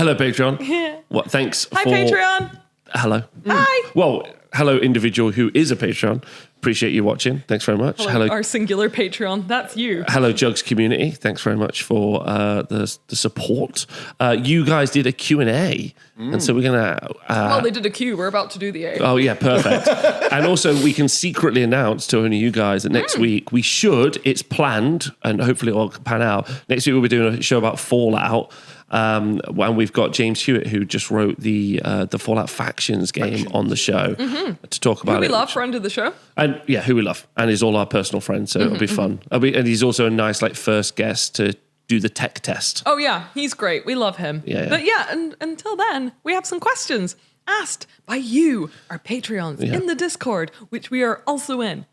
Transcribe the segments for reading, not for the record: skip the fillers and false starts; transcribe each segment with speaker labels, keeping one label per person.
Speaker 1: Hello, Patreon. What? Thanks
Speaker 2: Hi,
Speaker 1: for...
Speaker 2: Patreon.
Speaker 1: Hello.
Speaker 2: Hi.
Speaker 1: Well, hello, individual who is a Patreon. Appreciate you watching. Thanks very much.
Speaker 2: Hello. Our singular Patreon. That's you.
Speaker 1: Hello, Juggz community. Thanks very much for the support. You guys did a Q&A, and so we're going to...
Speaker 2: well, they did a Q. We're about to do the A.
Speaker 1: Oh, yeah, perfect. And also, we can secretly announce to only you guys that next week, it's planned, and hopefully it will pan out. Next week, we'll be doing a show about Fallout. And we've got James Hewitt, who just wrote the Fallout Factions game on the show to talk about it.
Speaker 2: Who we love, friend of the show.
Speaker 1: And yeah, who we love. And he's all our personal friends, so it'll be fun. And he's also a nice first guest to do the tech test.
Speaker 2: Oh yeah, he's great. We love him.
Speaker 1: Yeah.
Speaker 2: But yeah, and until then, we have some questions asked by you, our Patreons, in the Discord, which we are also in.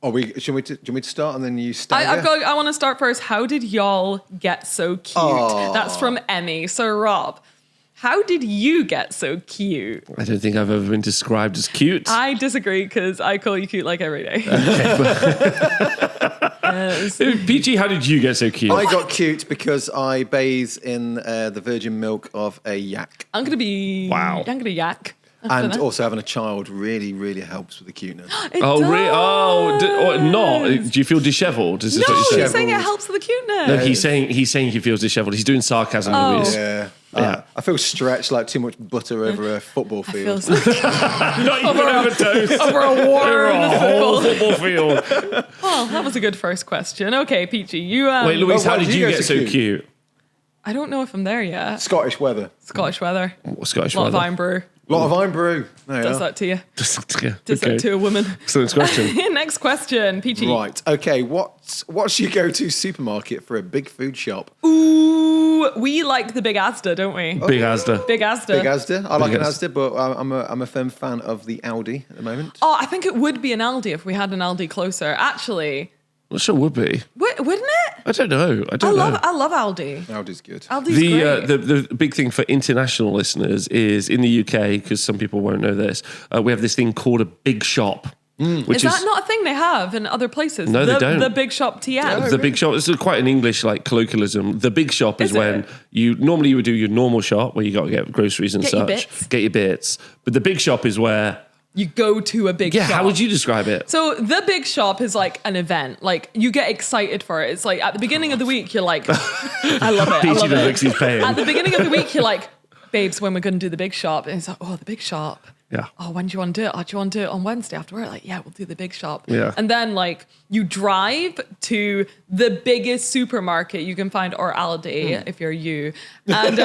Speaker 3: Oh, do you want me to start and then you start?
Speaker 2: I want to start first. How did y'all get so cute?
Speaker 3: Aww.
Speaker 2: That's from Emmy. So Rob, how did you get so cute?
Speaker 1: I don't think I've ever been described as cute.
Speaker 2: I disagree because I call you cute like every day.
Speaker 1: Peachy, how did you get so cute?
Speaker 3: I got cute because I bathe in the virgin milk of a yak.
Speaker 2: I'm going to yak.
Speaker 3: And also having a child really, really helps with the cuteness.
Speaker 2: It
Speaker 1: Oh,
Speaker 2: does.
Speaker 1: really? Oh, do you feel dishevelled? Is this
Speaker 2: No,
Speaker 1: what you're saying?
Speaker 2: he's saying it helps with the cuteness.
Speaker 1: No, he's saying he feels dishevelled. He's doing sarcasm, Louise.
Speaker 3: Yeah.
Speaker 1: Yeah.
Speaker 3: I feel stretched like too much butter over a football
Speaker 2: I
Speaker 3: field.
Speaker 2: feel so
Speaker 1: Not even over toast.
Speaker 2: over a warm
Speaker 1: whole
Speaker 2: football.
Speaker 1: football field.
Speaker 2: Well, that was a good first question. Okay, Peachy, you...
Speaker 1: Wait, Louise,
Speaker 3: Oh,
Speaker 1: how
Speaker 3: why
Speaker 1: did you get so cute?
Speaker 2: I don't know if I'm there yet.
Speaker 3: Scottish weather.
Speaker 2: Scottish weather.
Speaker 1: Scottish
Speaker 2: A lot of
Speaker 1: weather.
Speaker 2: iron brew.
Speaker 3: A lot of iron brew. There you
Speaker 2: Does
Speaker 3: are.
Speaker 2: that to you. Does
Speaker 1: Okay.
Speaker 2: that to a woman.
Speaker 1: Excellent question.
Speaker 2: Next question, Peachy.
Speaker 3: Right. Okay. What's your go-to supermarket for a big food shop?
Speaker 2: Ooh, we like the Big Asda, don't we?
Speaker 1: Big Asda.
Speaker 2: Big Asda.
Speaker 3: Big Asda. I like
Speaker 1: Big
Speaker 3: an
Speaker 1: Asda.
Speaker 3: Asda, but I'm a firm fan of the Aldi at the moment.
Speaker 2: Oh, I think it would be an Aldi if we had an Aldi closer. Actually,
Speaker 1: I'm sure it would be.
Speaker 2: wouldn't it?
Speaker 1: I don't know.
Speaker 2: I love Aldi.
Speaker 3: Aldi's good.
Speaker 2: Aldi's great.
Speaker 1: The big thing for international listeners is in the UK, because some people won't know this, we have this thing called a big shop. Which
Speaker 2: is that not a thing they have in other places?
Speaker 1: No, they don't.
Speaker 2: The Big Shop TM.
Speaker 1: The big shop. This is quite an English colloquialism. The big shop is
Speaker 2: Is
Speaker 1: when
Speaker 2: it?
Speaker 1: you would do your normal shop where you got to get groceries and
Speaker 2: Get your
Speaker 1: such,
Speaker 2: bits.
Speaker 1: get your bits. But the big shop is where
Speaker 2: You go to a big shop.
Speaker 1: how would you describe it?
Speaker 2: So the Big Shop is like an event. Like you get excited for it. It's like at the beginning of the week, you're like, I love it. I
Speaker 1: Peachy
Speaker 2: love
Speaker 1: does
Speaker 2: it.
Speaker 1: looks he's paying.
Speaker 2: At the beginning of the week, you're like, babes, when we're going to do the Big Shop? And it's like, oh, the Big Shop.
Speaker 1: Yeah.
Speaker 2: Oh, when do you want to do it? Oh, do you want to do it on Wednesday after work? Like, yeah, we'll do the Big Shop.
Speaker 1: Yeah.
Speaker 2: And then like you drive to the biggest supermarket you can find, or Aldi if you're you, and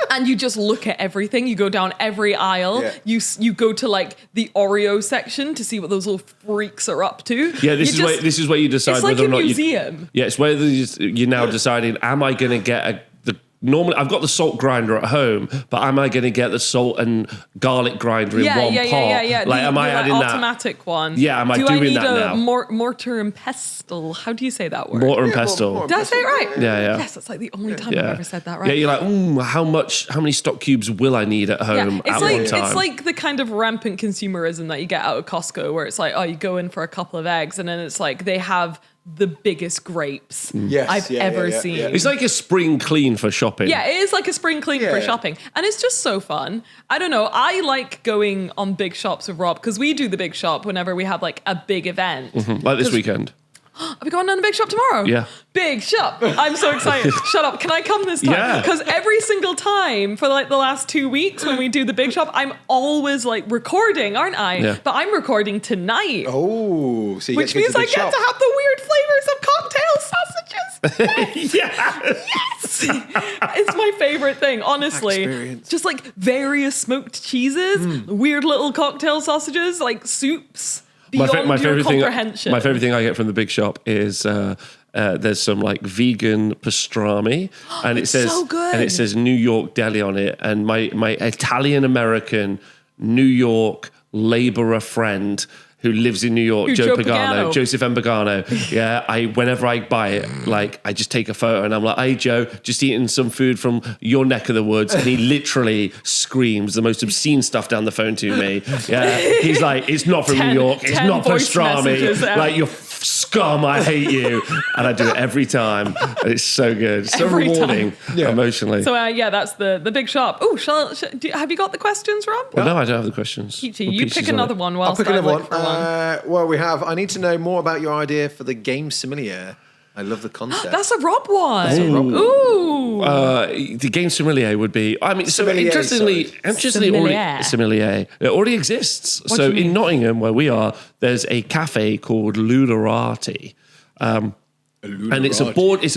Speaker 2: and you just look at everything. You go down every aisle.
Speaker 3: Yeah.
Speaker 2: You go to like the Oreo section to see what those little freaks are up to.
Speaker 1: Yeah, this is where you decide
Speaker 2: It's like
Speaker 1: whether
Speaker 2: a
Speaker 1: or not
Speaker 2: museum.
Speaker 1: Yeah, it's where you're now deciding, am I going to get normally I've got the salt grinder at home, but am I going to get the salt and garlic grinder in one pot?
Speaker 2: Yeah.
Speaker 1: Like, am I adding that?
Speaker 2: Automatic one.
Speaker 1: Yeah, am I
Speaker 2: do
Speaker 1: doing
Speaker 2: I need
Speaker 1: that
Speaker 2: a
Speaker 1: now?
Speaker 2: Mortar and pestle? How do you say that word?
Speaker 1: Mortar and pestle.
Speaker 3: more-
Speaker 2: Did I say it right?
Speaker 1: Yeah.
Speaker 2: Yes, that's like the only time I've ever said that right.
Speaker 1: Yeah, you're like, how many stock cubes will I need at home at one time?
Speaker 2: It's like the kind of rampant consumerism that you get out of Costco, where it's like, oh, you go in for a couple of eggs, and then it's like they have the biggest grapes I've ever seen.
Speaker 3: yeah.
Speaker 1: It's like a spring clean for shopping.
Speaker 2: Yeah, it is like a spring clean for
Speaker 3: Yeah.
Speaker 2: shopping. And it's just so fun. I don't know. I like going on big shops with Rob because we do the big shop whenever we have like a big event.
Speaker 1: Like this weekend.
Speaker 2: Are we going on the big shop tomorrow?
Speaker 1: Yeah.
Speaker 2: Big shop. I'm so excited. Shut up. Can I come this time?
Speaker 1: Yeah.
Speaker 2: Because every single time for like the last 2 weeks when we do the big shop, I'm always like recording, aren't I?
Speaker 1: Yeah.
Speaker 2: But I'm recording tonight.
Speaker 3: Oh, so you
Speaker 2: Which
Speaker 3: get to
Speaker 2: means
Speaker 3: go
Speaker 2: I
Speaker 3: to the
Speaker 2: get
Speaker 3: shop.
Speaker 2: to have the weird flavors of cocktail sausages.
Speaker 1: Yeah.
Speaker 2: Yes! It's my favorite thing, honestly.
Speaker 3: Experience.
Speaker 2: Just like various smoked cheeses, weird little cocktail sausages, like soups. Beyond your comprehension.
Speaker 1: My favorite thing I get from the big shop is there's some like vegan pastrami, and it
Speaker 2: It's
Speaker 1: says
Speaker 2: so good.
Speaker 1: and it says New York Deli on it, and my Italian American New York laborer friend who lives in New York, Joe Pagano, Joseph M. Pagano. Yeah, whenever I buy it, like I just take a photo and I'm like, "Hey Joe, just eating some food from your neck of the woods," and he literally screams the most obscene stuff down the phone to me. Yeah, he's like, "It's not from New York. It's
Speaker 2: 10
Speaker 1: not
Speaker 2: voice
Speaker 1: pastrami.
Speaker 2: messages out.
Speaker 1: Like you're scum, I hate you. And I do it every time. And it's so good. It's so rewarding emotionally.
Speaker 2: So that's the big shop. Oh, have you got the questions, Rob?
Speaker 1: Well, no, I don't have the questions.
Speaker 2: Peachy, you pick another one
Speaker 3: I'll
Speaker 2: whilst
Speaker 3: pick
Speaker 2: I
Speaker 3: another
Speaker 2: look
Speaker 3: one.
Speaker 2: for one.
Speaker 3: Well, we have. I need to know more about your idea for the game Similia. I love the concept.
Speaker 2: That's a Rob one.
Speaker 3: Ooh.
Speaker 1: The game Similia would be. I mean, so
Speaker 3: Similia,
Speaker 1: interestingly,
Speaker 2: Similia.
Speaker 1: it already exists.
Speaker 2: What
Speaker 1: So
Speaker 2: do you mean?
Speaker 1: in Nottingham, where we are, there's a cafe called Luderati. And it's a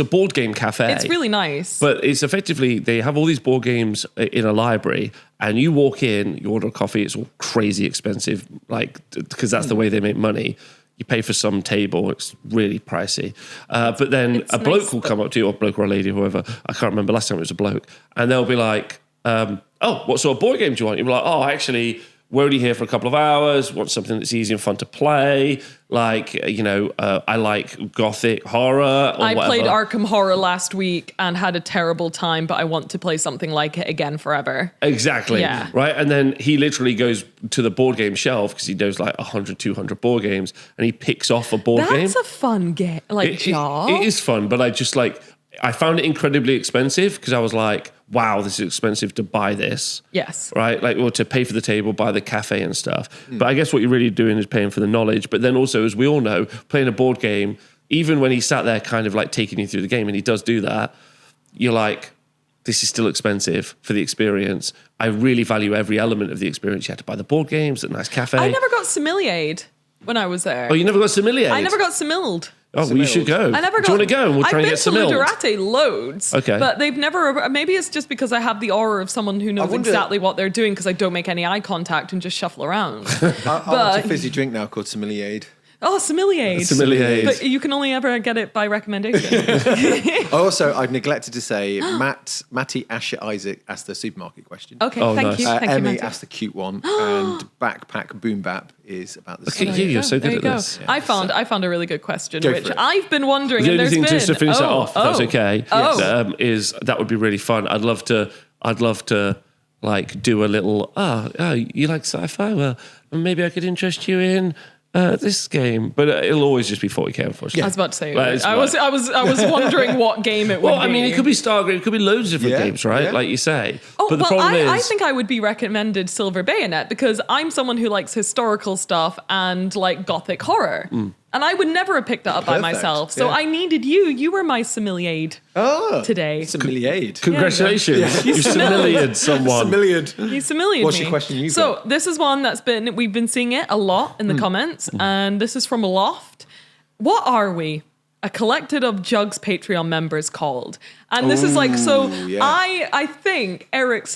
Speaker 1: board game cafe.
Speaker 2: It's really nice.
Speaker 1: But it's effectively, they have all these board games in a library, and you walk in, you order a coffee, it's all crazy expensive, like, because that's the way they make money. You pay for some table, it's really pricey. But then a bloke will come up to you, or a bloke or a lady, whoever, I can't remember, last time it was a bloke, and they'll be like, what sort of board game do you want? You'll be like, actually, we're only here for a couple of hours, want something that's easy and fun to play. Like, I like Gothic horror or
Speaker 2: I
Speaker 1: whatever.
Speaker 2: played Arkham Horror last week and had a terrible time, but I want to play something like it again forever.
Speaker 1: Exactly.
Speaker 2: Yeah.
Speaker 1: Right. And then he literally goes to the board game shelf because he knows like 100, 200 board games, and he picks off a board game.
Speaker 2: That's a fun game, job.
Speaker 1: It is fun, but I found it incredibly expensive because I was like, wow, this is expensive to buy this.
Speaker 2: Yes.
Speaker 1: Right? Or to pay for the table, buy the cafe and stuff. But I guess what you're really doing is paying for the knowledge. But then also, as we all know, playing a board game, even when he's sat there kind of like taking you through the game, and he does do that, you're like, this is still expensive for the experience. I really value every element of the experience. You had to buy the board games, the nice cafe.
Speaker 2: I never got Similiade when I was there.
Speaker 1: Oh, you never got Similia?
Speaker 2: I never got Similled.
Speaker 1: Oh, well, you should go.
Speaker 2: I never got.
Speaker 1: Do you want to go? And we'll try and get some
Speaker 2: I've
Speaker 1: milk.
Speaker 2: been to Luderati loads.
Speaker 1: Okay.
Speaker 2: But they've never. Maybe it's just because I have the aura of someone who knows exactly what they're doing because I don't make any eye contact and just shuffle around.
Speaker 3: I want a fizzy drink now called Similiade.
Speaker 2: Oh, Similiade.
Speaker 1: Similiade.
Speaker 2: But you can only ever get it by recommendation.
Speaker 3: Also, I've neglected to say, Matty Asher Isaac asked the supermarket question.
Speaker 2: Okay,
Speaker 1: Oh,
Speaker 2: thank
Speaker 1: nice.
Speaker 2: you. Thank you,
Speaker 3: Emmy
Speaker 2: Matty.
Speaker 3: asked the cute one, and Backpack Boom Bap is about the
Speaker 1: Look
Speaker 3: same.
Speaker 1: at you, you're so
Speaker 2: There
Speaker 1: good
Speaker 2: you
Speaker 1: at
Speaker 2: go.
Speaker 1: this.
Speaker 2: I found a really good question,
Speaker 3: Go
Speaker 2: which
Speaker 3: for it.
Speaker 2: I've been wondering.
Speaker 1: The
Speaker 2: and
Speaker 1: only
Speaker 2: there's
Speaker 1: thing,
Speaker 2: been,
Speaker 1: just to finish that off, if that's okay,
Speaker 2: Yes.
Speaker 1: that would be really fun. I'd love to like do a little, you like sci-fi? Well, maybe I could interest you in this game, but it'll always just be 40k, unfortunately.
Speaker 2: I was about to say.
Speaker 1: Well, it's
Speaker 2: I was wondering what game it would be.
Speaker 1: Well, I mean, it could be Stargate, it could be loads of different games, right?
Speaker 3: Yeah.
Speaker 1: Like you say.
Speaker 2: Oh,
Speaker 1: but the
Speaker 2: well,
Speaker 1: problem
Speaker 2: I
Speaker 1: is,
Speaker 2: think I would be recommended Silver Bayonet because I'm someone who likes historical stuff and like Gothic horror. And I would never have picked that up by
Speaker 3: Perfect,
Speaker 2: myself. So
Speaker 3: yeah.
Speaker 2: I needed you. You were my Similiade today.
Speaker 3: Similiade.
Speaker 1: congratulations, you similiated someone.
Speaker 3: Similiade.
Speaker 2: You Similiade
Speaker 3: What's
Speaker 2: me.
Speaker 3: your question you
Speaker 2: So
Speaker 3: got?
Speaker 2: this is one we've been seeing it a lot in the comments. And this is from Loft. What are we? A collective of Juggz Patreon members called. And this is like, so
Speaker 3: yeah.
Speaker 2: I think Eric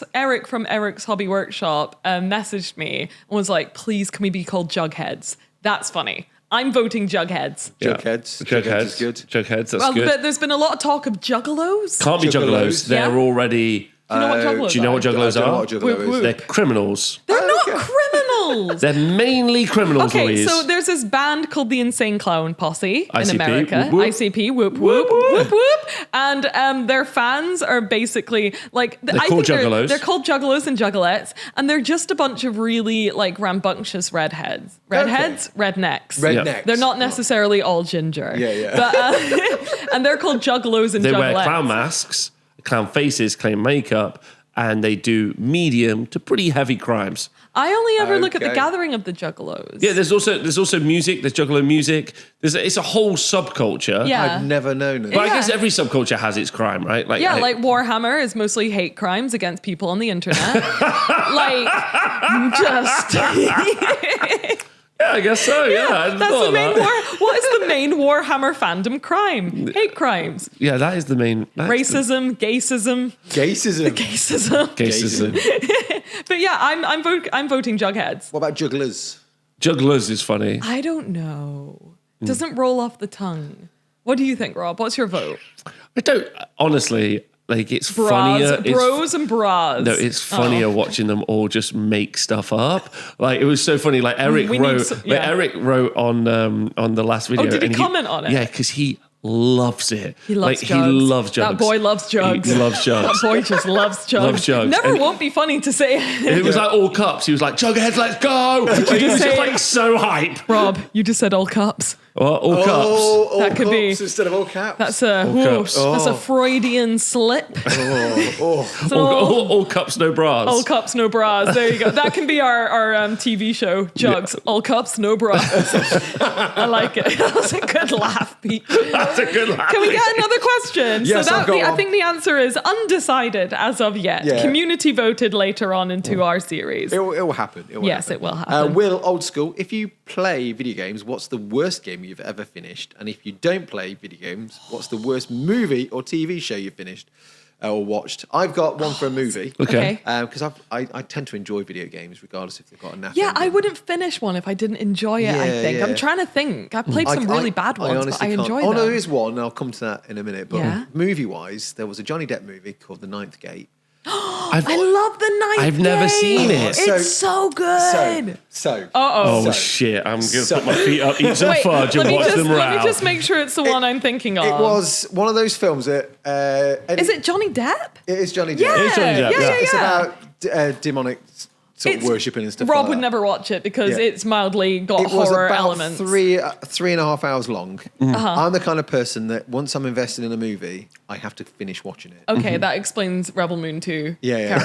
Speaker 2: from Eric's Hobby Workshop messaged me and was like, please, can we be called Jugheads? That's funny. I'm voting Jugheads.
Speaker 3: Jugheads. Jugheads is good.
Speaker 1: Jugheads, that's
Speaker 2: Well,
Speaker 1: good.
Speaker 2: but there's been a lot of talk of juggalos.
Speaker 1: Can't be juggalos. They're
Speaker 2: Yeah.
Speaker 1: already.
Speaker 2: Do you know what juggalos
Speaker 1: Do you know what
Speaker 2: are?
Speaker 1: juggalos
Speaker 3: I don't know
Speaker 1: are?
Speaker 3: what Juggalo
Speaker 2: Whoop,
Speaker 3: is.
Speaker 2: whoop.
Speaker 1: They're criminals.
Speaker 2: They're not
Speaker 3: okay.
Speaker 2: criminals.
Speaker 1: They're mainly criminals,
Speaker 2: Okay,
Speaker 1: Louise.
Speaker 2: so there's this band called the Insane Clown Posse in
Speaker 1: ICP,
Speaker 2: America.
Speaker 1: whoop, whoop.
Speaker 2: ICP, whoop, whoop, whoop, whoop. And their fans are basically like...
Speaker 1: They're called juggalos.
Speaker 2: They're called juggalos and juggalettes. And they're just a bunch of really like rambunctious redheads. Redheads? Rednecks.
Speaker 3: Rednecks.
Speaker 2: They're not necessarily all ginger.
Speaker 3: Yeah.
Speaker 2: But, and they're called juggalos and
Speaker 1: They
Speaker 2: juggalettes.
Speaker 1: wear clown masks, clown faces, clown makeup, and they do medium to pretty heavy crimes.
Speaker 2: I only ever look at the
Speaker 3: Okay.
Speaker 2: gathering of the juggalos.
Speaker 1: Yeah, there's also music. There's juggalo music. It's a whole subculture.
Speaker 2: Yeah.
Speaker 3: I've never known it.
Speaker 1: But I
Speaker 2: Yeah.
Speaker 1: guess every subculture has its crime, right? Like,
Speaker 2: Yeah, like Warhammer is mostly hate crimes against people on the internet. Like, just
Speaker 1: yeah, I guess so. Yeah, I hadn't
Speaker 2: that's
Speaker 1: thought
Speaker 2: the
Speaker 1: of
Speaker 2: main
Speaker 1: that.
Speaker 2: What is the main Warhammer fandom crime? Hate crimes,
Speaker 1: Yeah, that is the main
Speaker 2: racism, gaysism,
Speaker 3: Gaysism.
Speaker 2: gaysism.
Speaker 1: Cases.
Speaker 2: But yeah, I'm voting Jugheads.
Speaker 3: What about jugglers?
Speaker 1: Jugglers is funny.
Speaker 2: I don't know. Doesn't roll off the tongue. What do you think, Rob? What's your vote?
Speaker 1: I don't honestly like. It's
Speaker 2: Bras,
Speaker 1: funnier.
Speaker 2: bros and bras.
Speaker 1: No, it's funnier watching them all just make stuff up. Like it was so funny. Like Eric
Speaker 2: We need
Speaker 1: wrote.
Speaker 2: some-
Speaker 1: Like
Speaker 2: yeah.
Speaker 1: Eric wrote on the last video.
Speaker 2: did he
Speaker 1: and
Speaker 2: comment on it?
Speaker 1: Yeah, because he loves it.
Speaker 2: He loves Juggz.
Speaker 1: He loves Juggz.
Speaker 2: That boy loves Juggz.
Speaker 1: He loves Juggz.
Speaker 2: That boy just loves Juggz.
Speaker 1: Loves Juggz.
Speaker 2: Never
Speaker 1: And
Speaker 2: won't be funny to say.
Speaker 1: it was like all cups. He was like, Jughead, let's go. He was just like so hype.
Speaker 2: Rob, you just said all cups.
Speaker 1: All cups.
Speaker 3: All
Speaker 2: That could be-
Speaker 3: cups instead of all caps.
Speaker 2: That's a
Speaker 1: cups.
Speaker 2: that's a Freudian slip.
Speaker 1: All cups, no bras.
Speaker 2: All cups, no bras. There you go. That can be our TV show, Juggz.
Speaker 1: Yeah.
Speaker 2: All cups, no bras. I like it. That was a good laugh, Pete.
Speaker 1: That's a good laugh.
Speaker 2: Can we get another question?
Speaker 3: Yes, I've got
Speaker 2: I
Speaker 3: one.
Speaker 2: think the answer is undecided as of yet.
Speaker 3: Yeah.
Speaker 2: Community voted later on into our series.
Speaker 3: It will happen.
Speaker 2: Yes, it will happen.
Speaker 3: Will, old school, if you play video games, what's the worst game you've ever finished? And if you don't play video games, what's the worst movie or TV show you've finished or watched? I've got one for a movie.
Speaker 1: Okay.
Speaker 3: Because I tend to enjoy video games regardless if they've got a naff.
Speaker 2: Yeah,
Speaker 3: ending.
Speaker 2: I wouldn't finish one if I didn't enjoy it, I
Speaker 3: Yeah,
Speaker 2: think.
Speaker 3: yeah.
Speaker 2: I'm trying to think. I've played some really bad ones, but
Speaker 3: honestly
Speaker 2: I
Speaker 3: can't.
Speaker 2: enjoy
Speaker 3: Oh,
Speaker 2: them.
Speaker 3: no, there is one, and I'll come to that in a minute. But
Speaker 2: Yeah.
Speaker 3: movie-wise, there was a Johnny Depp movie called The Ninth Gate.
Speaker 2: I love the Ninth
Speaker 1: I've never seen it.
Speaker 2: It's so good.
Speaker 3: So,
Speaker 1: Oh
Speaker 3: So-
Speaker 1: shit! I'm gonna
Speaker 3: so-
Speaker 1: put my feet up, eat some
Speaker 2: Wait,
Speaker 1: fudge, and watch them
Speaker 2: let me
Speaker 1: row.
Speaker 2: just make sure it's the one I'm thinking of.
Speaker 3: it was one of those films that...
Speaker 2: Is it Johnny Depp?
Speaker 3: It is Johnny Depp.
Speaker 2: Yeah,
Speaker 1: It's Johnny Depp, yeah.
Speaker 3: It's about demonic sort of worshipping and stuff
Speaker 2: Rob
Speaker 3: like
Speaker 2: would
Speaker 3: that.
Speaker 2: never watch it because
Speaker 3: Yeah.
Speaker 2: it's mildly got
Speaker 3: It was
Speaker 2: horror
Speaker 3: about
Speaker 2: elements.
Speaker 3: 3.5 hours long.
Speaker 2: Uh-huh.
Speaker 3: I'm the kind of person that once I'm invested in a movie, I have to finish watching it.
Speaker 2: Okay, that explains Rebel Moon 2.
Speaker 3: Yeah.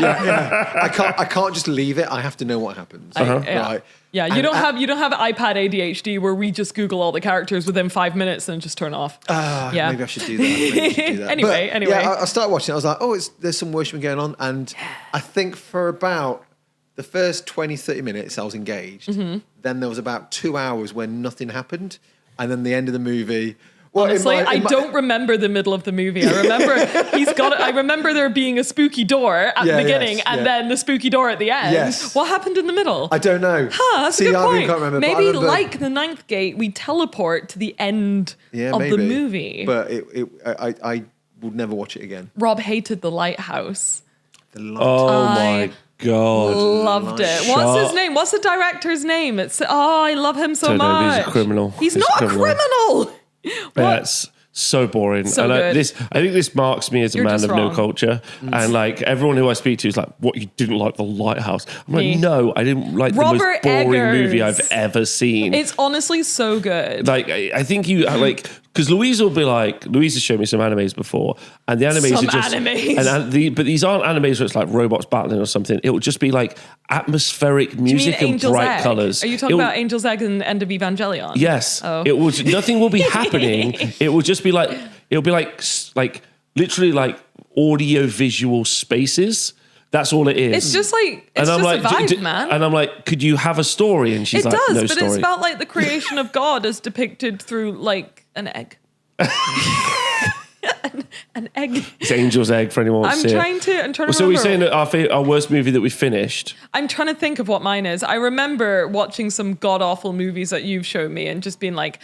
Speaker 3: I can't just leave it. I have to know what happens.
Speaker 2: Yeah.
Speaker 3: Right.
Speaker 2: Yeah, you don't have iPad ADHD where we just Google all the characters within 5 minutes and just turn off. Yeah.
Speaker 3: Maybe I should do that.
Speaker 2: Anyway.
Speaker 3: Yeah, I started watching it. I was like, oh, there's some worshiping going on. And I think for about the first 20, 30 minutes, I was engaged.
Speaker 2: Mm-hmm.
Speaker 3: Then there was about 2 hours when nothing happened. And then the end of the movie... Well,
Speaker 2: Honestly, I don't remember the middle of the movie. I remember I remember there being a spooky door at the beginning and then the spooky door at the end.
Speaker 3: Yes.
Speaker 2: What happened in the middle?
Speaker 3: I don't know.
Speaker 2: That's a good
Speaker 3: I
Speaker 2: point.
Speaker 3: really can't remember. but I
Speaker 2: Maybe
Speaker 3: remember,
Speaker 2: like the Ninth Gate, we teleport to the end of
Speaker 3: maybe.
Speaker 2: the movie.
Speaker 3: But I would never watch it again.
Speaker 2: Rob hated The Lighthouse.
Speaker 3: The light.
Speaker 1: Oh my god!
Speaker 2: Loved it. What's his name? What's the director's name? I love him so
Speaker 1: Don't know,
Speaker 2: much.
Speaker 1: he's a criminal.
Speaker 2: He's
Speaker 1: He's
Speaker 2: not
Speaker 1: a
Speaker 2: a
Speaker 1: criminal.
Speaker 2: criminal.
Speaker 1: Yeah, it's so boring.
Speaker 2: So
Speaker 1: and
Speaker 2: good.
Speaker 1: I think this marks me as a
Speaker 2: You're
Speaker 1: man
Speaker 2: just
Speaker 1: of no
Speaker 2: wrong.
Speaker 1: culture. And like everyone who I speak to is like, "What, you didn't like The Lighthouse?" I'm
Speaker 2: Me.
Speaker 1: like, "No, I didn't like the
Speaker 2: Robert
Speaker 1: most boring
Speaker 2: Eggers.
Speaker 1: movie I've ever seen."
Speaker 2: It's honestly so good.
Speaker 1: Like I think you like because Louise has shown me some animes before, and the animes
Speaker 2: Some
Speaker 1: are just
Speaker 2: animes.
Speaker 1: but these aren't animes where it's like robots battling or something. It will just be like atmospheric
Speaker 2: Do you mean
Speaker 1: music and
Speaker 2: Angel's
Speaker 1: bright
Speaker 2: Egg?
Speaker 1: colors.
Speaker 2: Are you talking about Angel's Egg and End of Evangelion?
Speaker 1: Yes.
Speaker 2: Oh.
Speaker 1: It will. Nothing will be happening. It will just be like. It'll be like literally like audio visual spaces. That's all it is.
Speaker 2: It's just like it's just a vibe, man.
Speaker 1: And I'm like, could you have a story? And she's
Speaker 2: It
Speaker 1: like,
Speaker 2: does,
Speaker 1: no
Speaker 2: but
Speaker 1: story.
Speaker 2: it's about like the creation of God as depicted through like an egg. an egg.
Speaker 1: It's Angel's Egg for anyone who wants
Speaker 2: I'm
Speaker 1: to see
Speaker 2: trying
Speaker 1: it.
Speaker 2: to remember.
Speaker 1: So we're saying that our worst movie that we finished.
Speaker 2: I'm trying to think of what mine is. I remember watching some god awful movies that you've shown me and just being like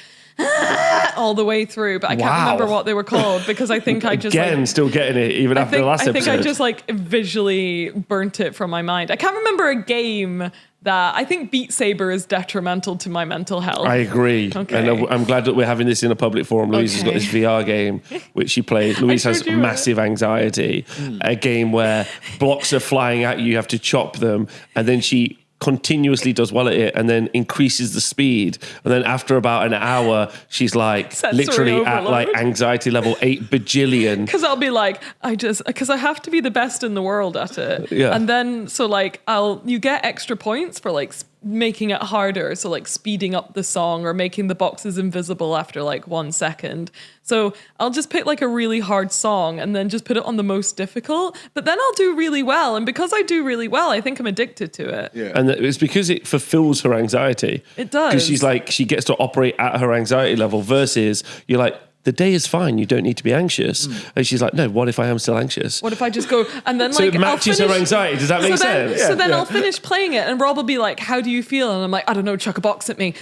Speaker 2: all the way through, but I can't
Speaker 1: Wow.
Speaker 2: remember what they were called because I think I just
Speaker 1: Again,
Speaker 2: like,
Speaker 1: still getting it even after the last
Speaker 2: I think
Speaker 1: episode.
Speaker 2: I just like visually burnt it from my mind. I can't remember a game that I think Beat Saber is detrimental to my mental health.
Speaker 1: I agree.
Speaker 2: Okay.
Speaker 1: And I'm glad that we're having this in a public forum. Louise has got this VR game which she plays. Louise has
Speaker 2: showed you
Speaker 1: massive anxiety. A game where blocks are flying at you, you have to chop them, and then she continuously does well at it and then increases the speed. And then after about an hour, she's like
Speaker 2: Sensory
Speaker 1: literally at
Speaker 2: overload.
Speaker 1: like anxiety level 8 bajillion.
Speaker 2: Because I'll be like, because I have to be the best in the world at it.
Speaker 1: Yeah.
Speaker 2: And then, so like, you get extra points for like making it harder. So like speeding up the song or making the boxes invisible after like 1 second. So I'll just pick like a really hard song and then just put it on the most difficult. But then I'll do really well. And because I do really well, I think I'm addicted to it.
Speaker 3: Yeah.
Speaker 1: And it's because it fulfills her anxiety.
Speaker 2: It does.
Speaker 1: Because she's like, she gets to operate at her anxiety level versus you're like, the day is fine. You don't need to be anxious. And she's like, no, what if I am still anxious?
Speaker 2: What if I just go and then
Speaker 1: So
Speaker 2: like
Speaker 1: it matches
Speaker 2: I'll
Speaker 1: her
Speaker 2: finish,
Speaker 1: anxiety. Does that make sense?
Speaker 2: So then I'll finish playing it and Rob will be like, how do you feel? And I'm like, I don't know, chuck a box at me.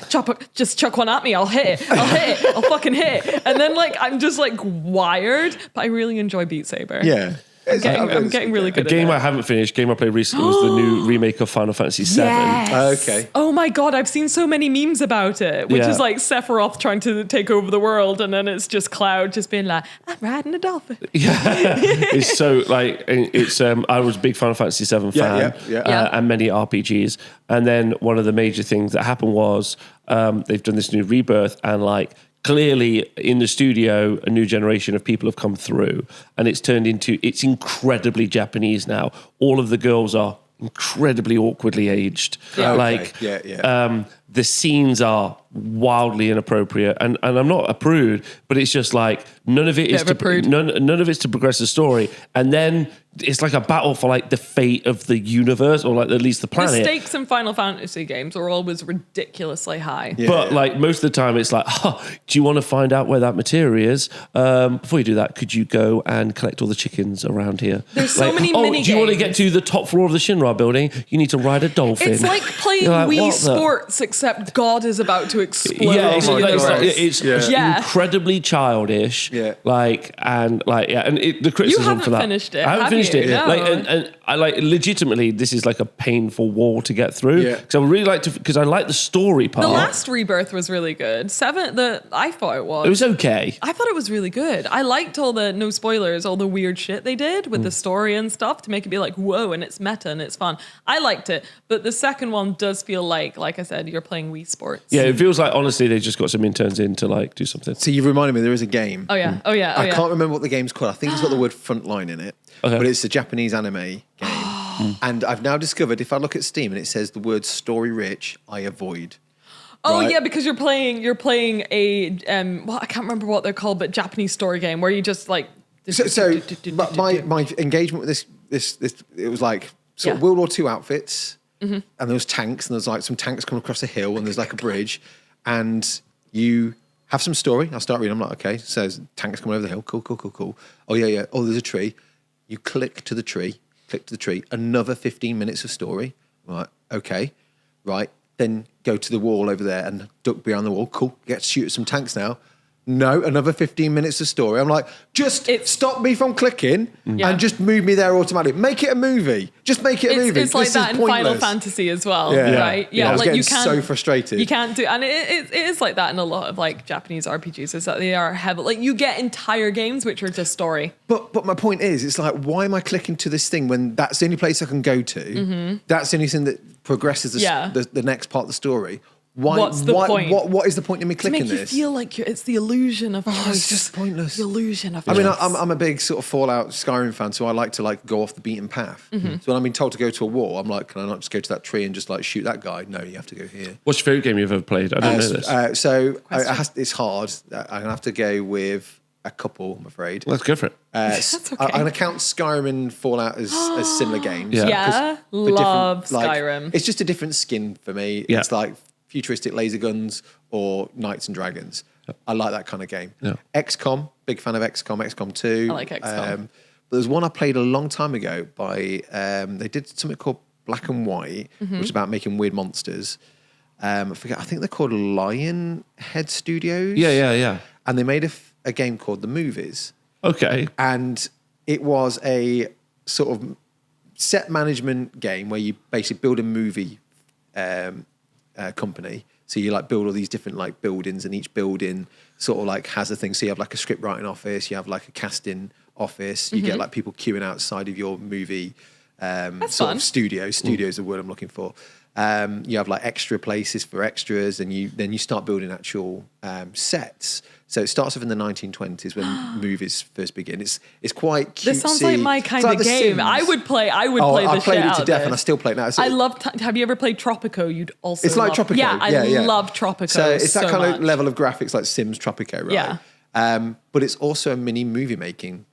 Speaker 2: Just chuck one at me. I'll hit it. I'll fucking hit it. And then like, I'm just like wired, but I really enjoy Beat Saber.
Speaker 3: Yeah.
Speaker 2: I'm getting really good
Speaker 1: A game
Speaker 2: at
Speaker 1: I haven't finished, game I played recently was the new remake of Final Fantasy VII.
Speaker 2: Yes.
Speaker 3: Okay.
Speaker 2: Oh my God, I've seen so many memes about it, which
Speaker 1: Yeah.
Speaker 2: is like Sephiroth trying to take over the world, and then it's just Cloud just being like, I'm riding a dolphin.
Speaker 1: It's so like it's. I was a big Final Fantasy VII fan,
Speaker 2: Yeah.
Speaker 1: and many RPGs. And then one of the major things that happened was they've done this new rebirth, and like clearly in the studio, a new generation of people have come through, and it's turned into it's incredibly Japanese now. All of the girls are incredibly awkwardly aged.
Speaker 2: Yeah.
Speaker 1: Like,
Speaker 3: Yeah.
Speaker 1: the scenes are wildly inappropriate, and I'm not a prude, but it's just like none of it is
Speaker 2: Bit of a prude.
Speaker 1: none of it's to progress the story, and then it's like a battle for like the fate of the universe, or like at least the
Speaker 2: The
Speaker 1: planet.
Speaker 2: stakes in Final Fantasy games are always ridiculously high.
Speaker 3: Yeah.
Speaker 1: But like most of the time, it's like, do you want to find out where that materia is? Before you do that, could you go and collect all the chickens around here?
Speaker 2: There's so many
Speaker 1: do
Speaker 2: mini
Speaker 1: you want to
Speaker 2: games.
Speaker 1: get to the top floor of the Shinra building? You need to ride a dolphin.
Speaker 2: It's like playing
Speaker 1: You're like,
Speaker 2: Wii
Speaker 1: what the-
Speaker 2: Sports, except God is about to explode.
Speaker 1: Yeah, it's,
Speaker 2: the
Speaker 1: like,
Speaker 2: universe.
Speaker 1: it's
Speaker 2: Yeah.
Speaker 1: incredibly childish.
Speaker 3: Yeah.
Speaker 1: The criticism
Speaker 2: haven't
Speaker 1: for that.
Speaker 2: finished it,
Speaker 1: I haven't
Speaker 2: have
Speaker 1: finished
Speaker 2: you?
Speaker 1: it.
Speaker 2: No.
Speaker 1: And I like legitimately. This is like a painful wall to get through.
Speaker 3: Yeah.
Speaker 1: Because I would really like to, because I like the story part.
Speaker 2: The last Rebirth was really good. I thought it was.
Speaker 1: It was okay.
Speaker 2: I thought it was really good. I liked all the, no spoilers, all the weird shit they did with the story and stuff to make it be like, whoa, and it's meta and it's fun. I liked it. But the second one does feel like I said, you're playing Wii Sports.
Speaker 1: Yeah, it feels like honestly they just got some interns in to like do something.
Speaker 3: So you reminded me there is a game.
Speaker 2: Oh, yeah. Oh, yeah.
Speaker 3: I can't remember what the game's called. I think it's got the word frontline in it.
Speaker 1: Okay.
Speaker 3: But it's a Japanese anime game. And I've now discovered if I look at Steam and it says the word story rich, I avoid.
Speaker 2: Oh
Speaker 3: Right.
Speaker 2: yeah, because you're playing a well, I can't remember what they're called, but Japanese story game where you just like.
Speaker 3: But my engagement with this it was like sort of
Speaker 2: Yeah.
Speaker 3: World War II outfits, and there was tanks, and there's like some tanks coming across a hill, and there's like a bridge, and you have some story. I'll start reading. I'm like, okay, so there's tanks coming over the hill. Cool. Oh yeah. Oh, there's a tree. You click to the tree. Another 15 minutes of story. Right. Okay. Right. Then go to the wall over there and duck behind the wall. Cool. Get to shoot at some tanks now. No, another 15 minutes of story. I'm like, stop me from clicking and just move me there automatically. Make it a movie. Just make it a movie.
Speaker 2: It's like
Speaker 3: This
Speaker 2: that
Speaker 3: is
Speaker 2: in Final
Speaker 3: pointless.
Speaker 2: Fantasy as well,
Speaker 3: Yeah.
Speaker 2: right?
Speaker 3: Yeah, I was
Speaker 2: like
Speaker 3: getting
Speaker 2: you can't.
Speaker 3: so frustrated.
Speaker 2: You can't do, and it is like that in a lot of like Japanese RPGs. Is that they are heavy. Like you get entire games which are just story.
Speaker 3: But my point is, it's like, why am I clicking to this thing when that's the only place I can go to? That's the only thing that progresses the next part of the story. Why,
Speaker 2: What's the point?
Speaker 3: What is the point in me
Speaker 2: To
Speaker 3: clicking
Speaker 2: make you
Speaker 3: this?
Speaker 2: feel like it's the illusion of choice.
Speaker 3: It's just pointless.
Speaker 2: The illusion of
Speaker 3: I mean,
Speaker 2: choice.
Speaker 3: I'm a big sort of Fallout Skyrim fan, so I like to like go off the beaten path. So when I'm being told to go to a war, I'm like, can I not just go to that tree and just like shoot that guy? No, you have to go here.
Speaker 1: What's your favorite game you've ever played? I don't know this.
Speaker 3: It's hard. I'm gonna have to go with a couple, I'm afraid.
Speaker 1: Let's go for it.
Speaker 2: That's okay.
Speaker 3: I'm gonna count Skyrim and Fallout as similar games.
Speaker 1: Yeah.
Speaker 2: Yeah,
Speaker 3: 'Cause for
Speaker 2: love
Speaker 3: different, like,
Speaker 2: Skyrim.
Speaker 3: It's just a different skin for me.
Speaker 1: Yeah.
Speaker 3: It's like futuristic laser guns or Knights and Dragons. I like that kind of game.
Speaker 1: Yeah.
Speaker 3: XCOM, big fan of XCOM 2.
Speaker 2: I like XCOM.
Speaker 3: But there's one I played a long time ago by, they did something called Black and White, which is about making weird monsters. I think they're called Lionhead Studios.
Speaker 1: Yeah.
Speaker 3: And they made a game called The Movies.
Speaker 1: Okay.
Speaker 3: And it was a sort of set management game where you basically build a movie company. So you like build all these different like buildings, and each building sort of like has a thing. So you have like a script writing office, you have like a casting office, you get like people queuing outside of your movie
Speaker 2: That's
Speaker 3: sort
Speaker 2: fun.
Speaker 3: of studio. Studio is the word I'm looking for. You have like extra places for extras, and then you start building actual sets. So it starts off in the 1920s when movies first begin. It's quite cutesy.
Speaker 2: This sounds like my kind
Speaker 3: It's like
Speaker 2: of
Speaker 3: The
Speaker 2: game.
Speaker 3: Sims.
Speaker 2: I would play the
Speaker 3: I
Speaker 2: shit
Speaker 3: played it
Speaker 2: out
Speaker 3: to
Speaker 2: of
Speaker 3: death,
Speaker 2: this.
Speaker 3: and I still play it now.
Speaker 2: I love. Have you ever played Tropico? You'd also.
Speaker 3: It's like
Speaker 2: love-
Speaker 3: Tropico.
Speaker 2: Yeah, I love Tropico.
Speaker 3: So it's that
Speaker 2: so
Speaker 3: kind
Speaker 2: much.
Speaker 3: of level of graphics like Sims Tropico, right?
Speaker 2: Yeah.
Speaker 3: But it's also a mini movie making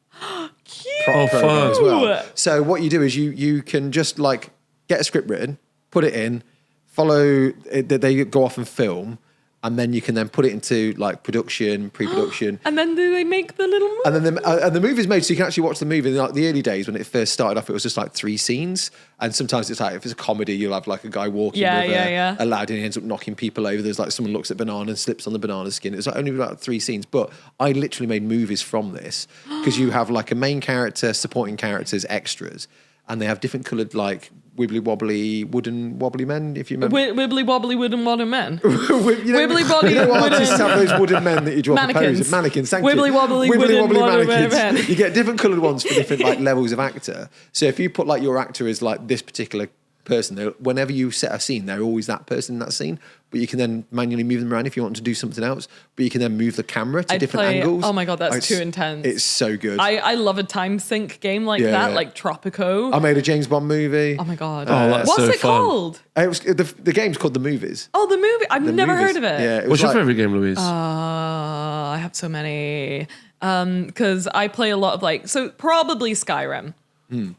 Speaker 2: Cute.
Speaker 3: program
Speaker 1: fun.
Speaker 3: as well. So what you do is you can just like get a script written, put it in, follow it, they go off and film, and then you can then put it into like production, pre-production.
Speaker 2: And then do they make the little movie?
Speaker 3: And then the movie's made so you can actually watch the movie. In like the early days when it first started off, it was just like 3 scenes. And sometimes it's like, if it's a comedy, you'll have like a guy walking with a lad and he ends up knocking people over. There's like someone looks at banana and slips on the banana skin. It was like only about 3 scenes. But I literally made movies from this because you have like a main character, supporting characters, extras. And they have different coloured, like, wibbly wobbly wooden wobbly men, if you remember.
Speaker 2: Wibbly wobbly wooden men.
Speaker 3: Wibbly wobbly
Speaker 2: wooden.
Speaker 3: Artists have those wooden men that you draw
Speaker 2: Mannequins.
Speaker 3: Mannequins, thank
Speaker 2: Wibbly
Speaker 3: you.
Speaker 2: wobbly wooden
Speaker 3: mannequins.
Speaker 2: men.
Speaker 3: You get different coloured ones for different like levels of actor. So if you put like your actor as like this particular person, whenever you set a scene, they're always that person in that scene. But you can then manually move them around if you want to do something else. But you can then move the camera to different angles.
Speaker 2: Oh my God, that's too intense.
Speaker 3: It's so good.
Speaker 2: I love a time sync game like that, like Tropico.
Speaker 3: I made a James Bond movie.
Speaker 2: Oh my God.
Speaker 1: That's
Speaker 2: What's
Speaker 1: so
Speaker 2: it
Speaker 1: fun.
Speaker 2: called?
Speaker 3: It was, the game's called The Movies.
Speaker 2: Oh, the movie. I've never heard of it.
Speaker 3: Yeah,
Speaker 1: What's your favourite game, Louise?
Speaker 2: I have so many. Because I play a lot of like, so probably Skyrim.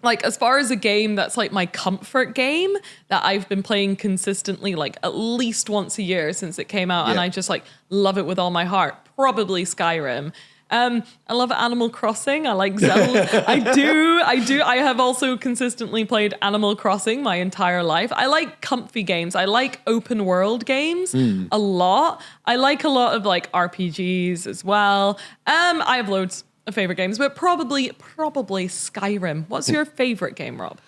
Speaker 2: Like as far as a game that's like my comfort game that I've been playing consistently like at least once a year since it came out and I just like love it with all my heart, probably Skyrim. I love Animal Crossing. I like Zelda. I do. I have also consistently played Animal Crossing my entire life. I like comfy games. I like open world games a lot. I like a lot of like RPGs as well. I have loads of favorite games, but probably Skyrim. What's your favorite game, Rob?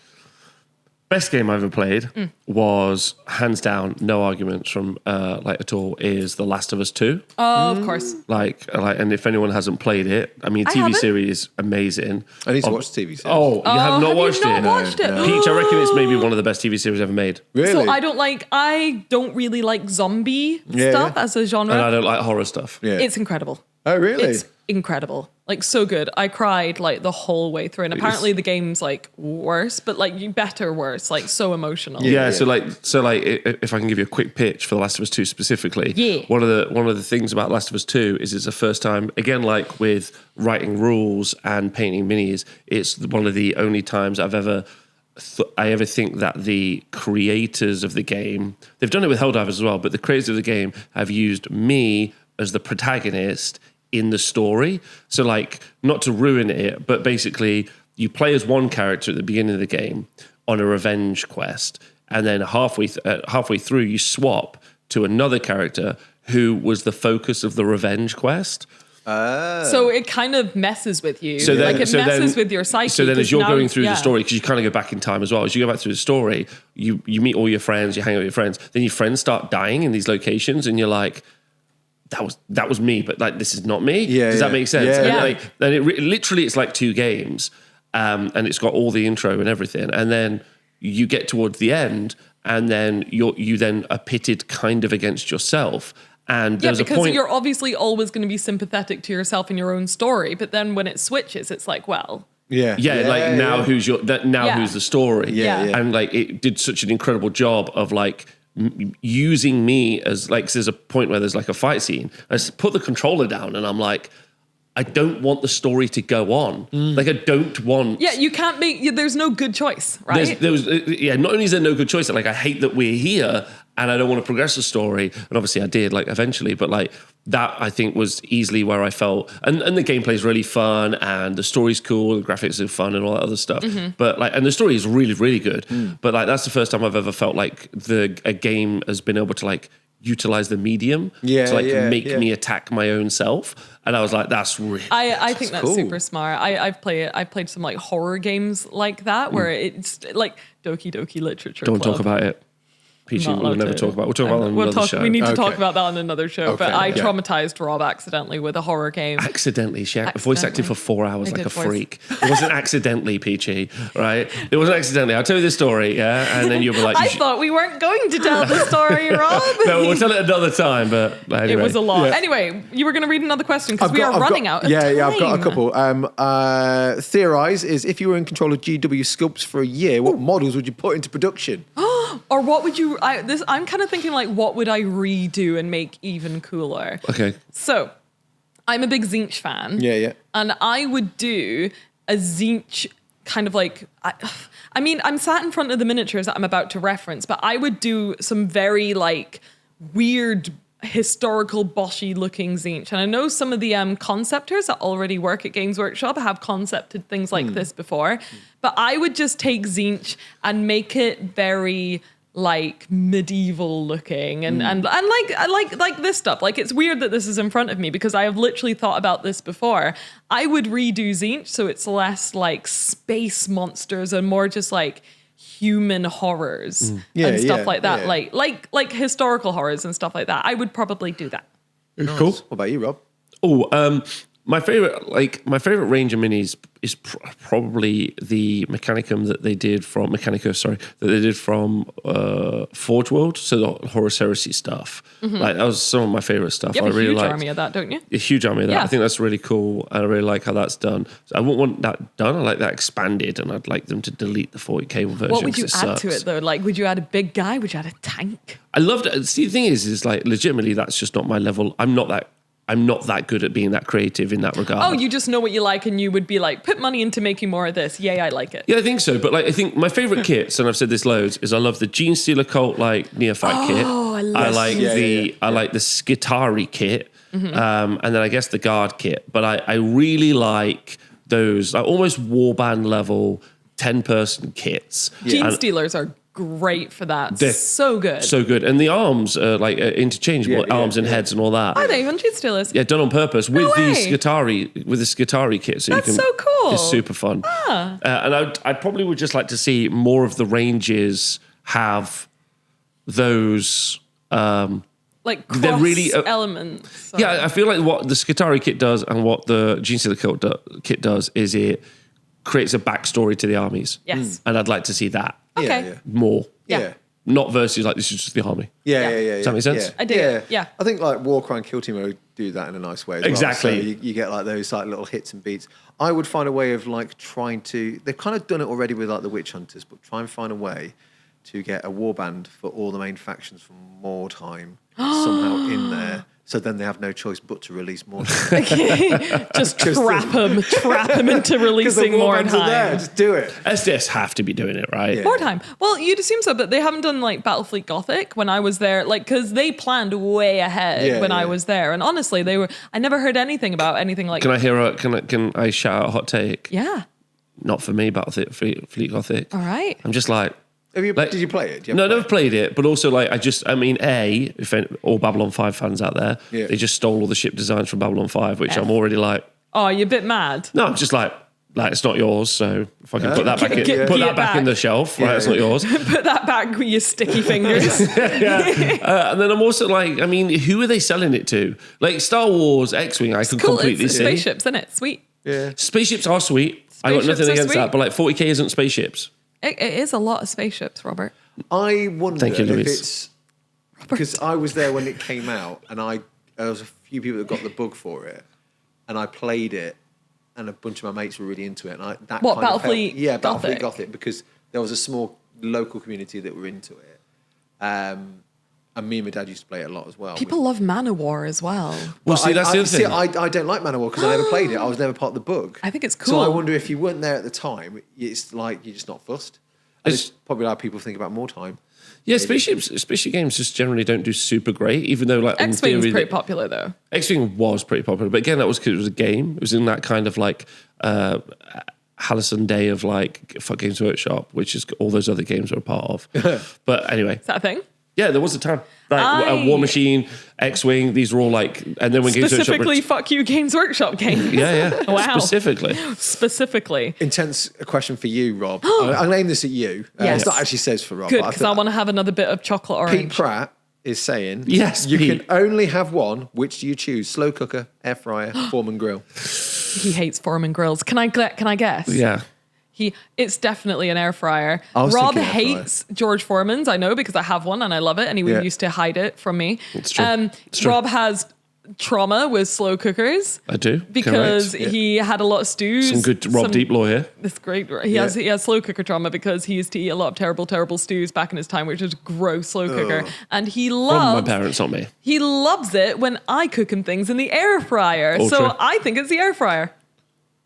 Speaker 1: Best game I ever played was, hands down, no arguments from like at all, is The Last of Us 2.
Speaker 2: Oh, of course.
Speaker 1: Like, and if anyone hasn't played it, I mean, TV series amazing.
Speaker 3: I need to watch the TV series.
Speaker 1: Oh, you have not watched it?
Speaker 2: Watched it?
Speaker 1: Peach, I reckon it's maybe one of the best TV series ever made.
Speaker 3: Really?
Speaker 2: So I don't really like zombie stuff as a genre.
Speaker 1: And I don't like horror stuff.
Speaker 3: Yeah.
Speaker 2: It's incredible.
Speaker 3: Oh, really?
Speaker 2: It's incredible. Like so good. I cried like the whole way through. And apparently the game's like worse, but like worse, like so emotional.
Speaker 1: Yeah. So if I can give you a quick pitch for The Last of Us 2 specifically, one of the things about Last of Us 2 is it's the first time, again, like with writing rules and painting minis, it's one of the only times I've ever I ever think that the creators of the game, they've done it with Helldivers as well, but the creators of the game have used me as the protagonist in the story. So like, not to ruin it, but basically you play as one character at the beginning of the game on a revenge quest, and then halfway through you swap to another character who was the focus of the revenge quest.
Speaker 2: So it kind of messes with you. It messes with your psyche.
Speaker 1: So then as you're going through the story, because you kind of go back in time as well, as you go back through the story, you meet all your friends, you hang out with your friends, then your friends start dying in these locations, and you're like, that was me, but like this is not me. Does that make sense? And literally it's like 2 games, and it's got all the intro and everything, and then you get towards the end, and then you then are pitted kind of against yourself. And there's a point,
Speaker 2: you're obviously always going to be sympathetic to yourself in your own story, but then when it switches, it's like, well,
Speaker 1: who's the story? And like it did such an incredible job of like using me as like, there's a point where there's like a fight scene. I just put the controller down and I'm like, I don't want the story to go on. Like I don't want. Yeah,
Speaker 2: you can't make. There's no good choice, right?
Speaker 1: Not only is there no good choice, like I hate that we're here and I don't want to progress the story. And obviously I did, like eventually, but like that I think was easily where I felt. And the gameplay is really fun and the story's cool, the graphics are fun and all that other stuff. But like, and the story is really, really good. But like that's the first time I've ever felt like a game has been able to like utilize the medium to make me attack my own self. And I was like, that's really
Speaker 2: I think that's
Speaker 3: cool.
Speaker 2: super smart. I've played some like horror games like that where it's like Doki Doki Literature
Speaker 1: Don't
Speaker 2: Club.
Speaker 1: talk about it. Peachy, we'll never talk about. We'll talk about it on another show.
Speaker 2: We need to talk about that on another show.
Speaker 3: Okay,
Speaker 2: but I traumatized Rob accidentally with a horror game.
Speaker 1: Accidentally, she voice acted for 4 hours like a freak. It wasn't accidentally, Peachy, right? It wasn't accidentally. I'll tell you the story, yeah? And then you'll be like...
Speaker 2: I thought we weren't going to tell the story, Rob.
Speaker 1: No, we'll tell it another time, but anyway.
Speaker 2: It was a lot.
Speaker 3: Yeah.
Speaker 2: Anyway, you were going to read another question because we are running out of time.
Speaker 3: Yeah, I've got a couple. Theorize is, if you were in control of GW Sculpts for a year, what models would you put into production?
Speaker 2: Or what would you... I'm kind of thinking like, what would I redo and make even cooler?
Speaker 1: Okay.
Speaker 2: So, I'm a big Zinch fan.
Speaker 3: Yeah.
Speaker 2: And I would do a Zinch kind of like... I mean, I'm sat in front of the miniatures that I'm about to reference, but I would do some very like weird historical Boshy looking Zinch. And I know some of the conceptors that already work at Games Workshop have concepted things like this before, but I would just take Zinch and make it very like medieval looking and I like this stuff. Like, it's weird that this is in front of me because I have literally thought about this before. I would redo Zinch so it's less like space monsters and more just like human horrors and stuff like that. Yeah. Like historical horrors and stuff like that. I would probably do that.
Speaker 3: Nice.
Speaker 1: Cool.
Speaker 3: What about you, Rob?
Speaker 1: Oh, my favorite Ranger minis is probably the Mechanicum that they did from Forge World. So the Horus Heresy stuff, like that was some of my favorite stuff.
Speaker 2: You have
Speaker 1: I really
Speaker 2: huge
Speaker 1: liked
Speaker 2: army of that, don't you?
Speaker 1: A huge army of that.
Speaker 2: Yeah.
Speaker 1: I think that's really cool, and I really like how that's done. So I wouldn't want that done. I like that expanded, and I'd like them to delete the 40k version.
Speaker 2: What would you add
Speaker 1: sucks.
Speaker 2: to it though? Like, would you add a big guy? Would you add a tank?
Speaker 1: I loved it. See, the thing is like legitimately, that's just not my level. I'm not that good at being that creative in that regard.
Speaker 2: Oh, you just know what you like and you would be like, put money into making more of this. Yay, I like it.
Speaker 1: Yeah, I think so. But like, I think my favorite kits, and I've said this loads, is I love the Gene Stealer Cult like Neophyte kit.
Speaker 2: Oh, I
Speaker 1: like I like the Skitari kit, and then I guess the Guard kit. But I really like those like almost warband level 10-person kits.
Speaker 2: Gene Stealers are great for that.
Speaker 1: They're
Speaker 2: so good.
Speaker 1: So good. And the arms are like interchangeable arms and heads and all that.
Speaker 2: Are they even Gene Stealers?
Speaker 1: Yeah, done on purpose with
Speaker 2: way.
Speaker 1: the Skitari kit. So
Speaker 2: That's so cool.
Speaker 1: It's super fun. And I probably would just like to see more of the ranges have those.
Speaker 2: Like cross
Speaker 1: they're really
Speaker 2: elements.
Speaker 1: Yeah, I feel like what the Skitari kit does and what the Gene Stealer kit does is it creates a backstory to the armies.
Speaker 2: Yes.
Speaker 1: And I'd like to see that
Speaker 2: Okay.
Speaker 1: more.
Speaker 2: Yeah.
Speaker 1: Not versus like this is just the army.
Speaker 3: Yeah.
Speaker 1: Does that make sense?
Speaker 2: I do. Yeah.
Speaker 3: I think like Warcry and Kill Team would do that in a nice way as
Speaker 1: Exactly.
Speaker 3: well. So you get like those like little hits and beats. I would find a way of like trying to, they've kind of done it already with like the Witch Hunters, but try and find a way to get a warband for all the main factions from Wartime somehow in there. So then they have no choice but to release more time.
Speaker 2: Just trap them into releasing more time.
Speaker 3: Just do it.
Speaker 1: SDS have to be doing it, right?
Speaker 3: Yeah.
Speaker 2: More time. Well, you'd assume so, but they haven't done like Battlefleet Gothic when I was there, like, because they planned way ahead when I was there. And honestly, I never heard anything about anything like.
Speaker 1: Can I shout out a hot take?
Speaker 2: Yeah.
Speaker 1: Not for me, Battlefleet Gothic.
Speaker 2: All right.
Speaker 1: I'm just like.
Speaker 3: Did you play it?
Speaker 1: No, I never played it, but also like if all Babylon 5 fans out there, they just stole all the ship designs from Babylon 5, which I'm already like.
Speaker 2: Oh, you're a bit mad.
Speaker 1: No, I'm just like it's not yours, so if I can put that back in the shelf, right? It's not yours.
Speaker 2: Put that back with your sticky fingers.
Speaker 1: And then I'm also like, I mean, who are they selling it to? Like Star Wars X-Wing, I can completely see.
Speaker 2: Spaceships, isn't it? Sweet.
Speaker 3: Yeah.
Speaker 1: Spaceships are sweet. I got nothing against that, but like 40k isn't spaceships.
Speaker 2: It is a lot of spaceships, Robert.
Speaker 3: I wonder
Speaker 1: Thank you,
Speaker 3: if
Speaker 1: Louise.
Speaker 3: it's because I was there when it came out, and there was a few people that got the bug for it, and I played it, and a bunch of my mates were really into it. And
Speaker 2: Battlefleet?
Speaker 3: Battlefleet Gothic, because there was a small local community that were into it, and me and my dad used to play it a lot as well.
Speaker 2: People love Manowar as well.
Speaker 1: Well, see, that's the other thing.
Speaker 3: I don't like Manowar because I never played it. I was never part of the bug.
Speaker 2: I think it's cool.
Speaker 3: So I wonder if you weren't there at the time, it's like you're just not fussed. And it's probably how people think about more time.
Speaker 1: Yeah, spaceship games just generally don't do super great, even though like
Speaker 2: X-Wing's pretty popular though.
Speaker 1: X-Wing was pretty popular, but again, that was because it was a game. It was in that kind of like Hallison day of like Games Workshop, which is all those other games are a part of. But anyway,
Speaker 2: Is that a thing?
Speaker 1: yeah, there was a time. Like a War Machine, X-Wing, these were all like, and then when Games Workshop
Speaker 2: Specifically, fuck you, Games Workshop games.
Speaker 1: yeah,
Speaker 2: Wow.
Speaker 1: specifically.
Speaker 3: Intense question for you, Rob. I'll name this at you.
Speaker 2: Yes.
Speaker 3: It's not actually says for Rob.
Speaker 2: Good,
Speaker 3: but
Speaker 2: because I want to have another bit of chocolate orange.
Speaker 3: Pete Pratt is saying,
Speaker 1: Yes,
Speaker 3: you
Speaker 1: Pete.
Speaker 3: can only have one. Which do you choose? Slow cooker, air fryer, Foreman grill.
Speaker 2: He hates Foreman grills. Can I guess?
Speaker 1: Yeah.
Speaker 2: It's definitely an air fryer.
Speaker 3: I was
Speaker 2: Rob
Speaker 3: thinking air fryer.
Speaker 2: hates George Foreman's, I know, because I have one and I love it, and he used to hide it from me.
Speaker 1: It's true. It's true.
Speaker 2: Rob has trauma with slow cookers.
Speaker 1: I do.
Speaker 2: Because
Speaker 1: Correct.
Speaker 2: he had a lot of stews.
Speaker 1: Some good Rob Deeplaw here.
Speaker 2: That's great. He has slow cooker trauma because he used to eat a lot of terrible, terrible stews back in his time, which was gross slow cooker. And he
Speaker 1: From
Speaker 2: loves
Speaker 1: my parents, not me.
Speaker 2: He loves it when I cook him things in the air fryer.
Speaker 1: All
Speaker 2: so
Speaker 1: true.
Speaker 2: I think it's the air fryer.